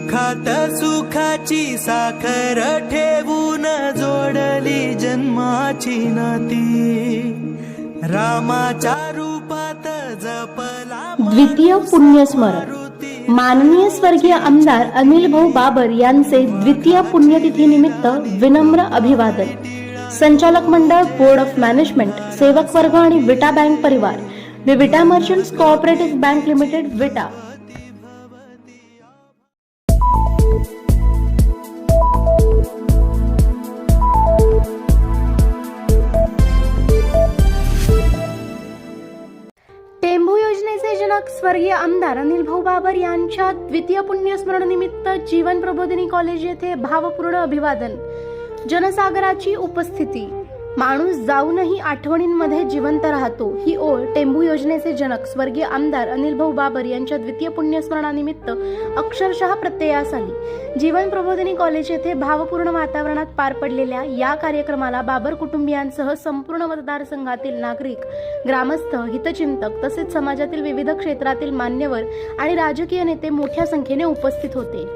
दुःखात सुखाची साखर ठेवून जोडली जन्माची नाती रामाच्या रूपात जपला द्वितीय पुण्यस्मरण माननीय स्वर्गीय आमदार अनिल भाऊ बाबर यांचे द्वितीय पुण्यतिथी निमित्त विनम्र अभिवादन। संचालक मंडळ, बोर्ड ऑफ मॅनेजमेंट, सेवक वर्ग आणि विटा बँक परिवार, विटा मर्चंट्स कोऑपरेटिव्ह बँक लिमिटेड, विटा। टेंभू योजनेचे जनक स्वर्गीय आमदार अनिल भाऊ बाबर यांच्या द्वितीय पुण्यस्मरण निमित्त जीवन प्रबोधिनी कॉलेज येथे भावपूर्ण अभिवादन। जनसागराची उपस्थिती, माणूस जाऊनही आठवणींमध्ये जिवंत राहतो, ही ओळ टेंभू योजनेचे जनक स्वर्गीय आमदार अनिल भाऊ बाबर यांच्या द्वितीय पुण्यस्मरणानिमित्त अक्षरशः प्रत्ययास आली। जीवन प्रबोधिनी कॉलेज येथे भावपूर्ण वातावरणात पार पडलेल्या या कार्यक्रमाला बाबर कुटुंबियांसह संपूर्ण मतदारसंघातील नागरिक, ग्रामस्थ, हितचिंतक तसेच समाजातील विविध क्षेत्रातील मान्यवर आणि राजकीय नेते मोठ्या संख्येने उपस्थित होते।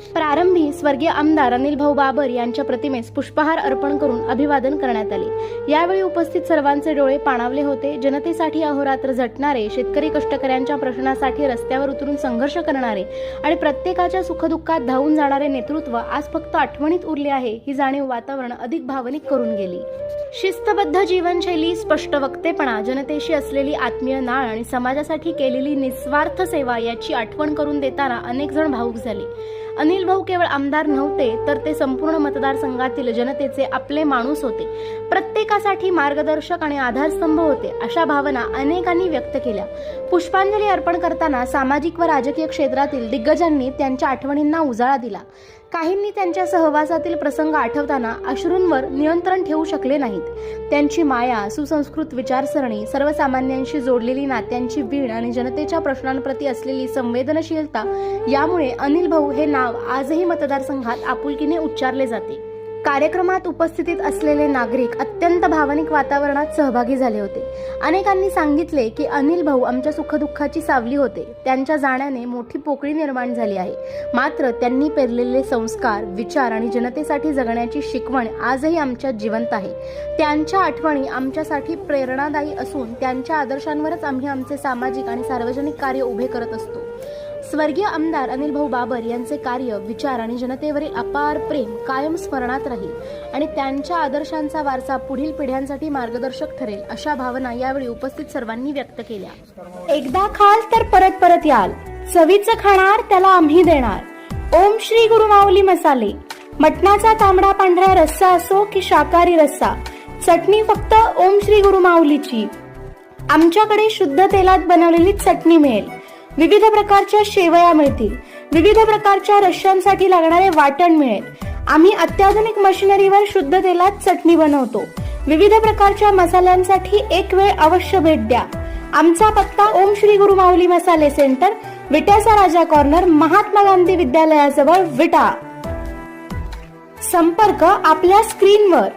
प्रारंभी स्वर्गीय आमदार अनिल भाऊ बाबर यांच्या प्रतिमेस पुष्पहार अर्पण करून अभिवादन करण्यात आले। यावेळी उपस्थित सर्वांचे डोळे पाणावले होते। जनतेसाठी अहोरात्र झटणारे, शेतकरी कष्टकऱ्यांच्या प्रश्नासाठी रस्त्यावर उतरून संघर्ष करणारे आणि प्रत्येकाच्या सुखदुःखात धावून जाणारे नेतृत्व आज फक्त आठवणीत उरले आहे, ही जाणीव वातावरण अधिक भावनिक करून गेली। शिस्तबद्ध जीवनशैली, स्पष्ट वक्तेपणा, जनतेशी असलेली आत्मीय नाळ आणि समाजासाठी केलेली निस्वार्थ सेवा याची आठवण करून देताना अनेक जण भावुक झाले। अनिल भाऊ केवळ आमदार नव्हते, तर ते संपूर्ण मतदारसंघातील जनतेचे आपले माणूस होते, प्रत्येकासाठी मार्गदर्शक आणि आधारस्तंभ होते, अशा भावना अनेकांनी व्यक्त केल्या। पुष्पांजली अर्पण करताना सामाजिक व राजकीय क्षेत्रातील दिग्गजांनी त्यांच्या आठवणींना उजाळा दिला। काहींनी त्यांच्या सहवासातील प्रसंग आठवताना अश्रूंवर नियंत्रण ठेवू शकले नाहीत। त्यांची माया, सुसंस्कृत विचारसरणी, सर्वसामान्यांशी जोडलेली नात्यांची वीण आणि जनतेच्या प्रश्नांप्रती असलेली संवेदनशीलता यामुळे अनिल भाऊ हे नाव आजही मतदारसंघात आपुलकीने उच्चारले जाते। कार्यक्रमात उपस्थित असलेले नागरिक अत्यंत भावनिक वातावरणात सहभागी झाले होते। अनेकांनी सांगितले की अनिल भाऊ आमच्या सुखदुःखाची सावली होते, त्यांच्या जाण्याने मोठी पोकळी निर्माण झाली आहे, मात्र त्यांनी पेरलेले संस्कार, विचार आणि जनतेसाठी जगण्याची शिकवण आजही आमच्यात जिवंत आहे। त्यांच्या आठवणी आमच्यासाठी प्रेरणादायी असून त्यांच्या आदर्शांवरच आम्ही आमचे सामाजिक आणि सार्वजनिक कार्य उभे करत असतो। स्वर्गीय आमदार अनिल भाऊ बाबर यांचे कार्य, विचार आणि जनतेवरील अपार प्रेम कायम स्मरणात राहील आणि त्यांच्या आदर्शांचा वारसा पुढील पिढ्यांसाठी मार्गदर्शक ठरेल, अशा भावना यावेळी उपस्थित सर्वांनी व्यक्त केल्या। एकदा खाल तर परत परत याल, चवीचं खाणार त्याला आम्ही देणार। ओम श्री गुरु माऊली मसाले, मटणाचा तांबडा पांढरा रस्सा असो की शाकाहारी रस्सा, चटणी फक्त ओम श्री गुरु माऊलीची। आमच्याकडे शुद्ध तेलात बनवलेली चटणी मिळेल, विविध प्रकारच्या शेवया मिळतील, विविध प्रकारच्या रश्श्यांसाठी लागणारे वाटण मिळेल। आम्ही अत्याधुनिक मशिनरीवर शुद्ध तेलात चटणी बनवतो। विविध प्रकारच्या मसाल्यांसाठी एक वेळ अवश्य भेट द्या। आमचा पत्ता ओम श्री गुरु माऊली मसाले सेंटर, विट्याचा राजा कॉर्नर, महात्मा गांधी विद्यालयाजवळ, विटा। संपर्क आपल्या स्क्रीनवर।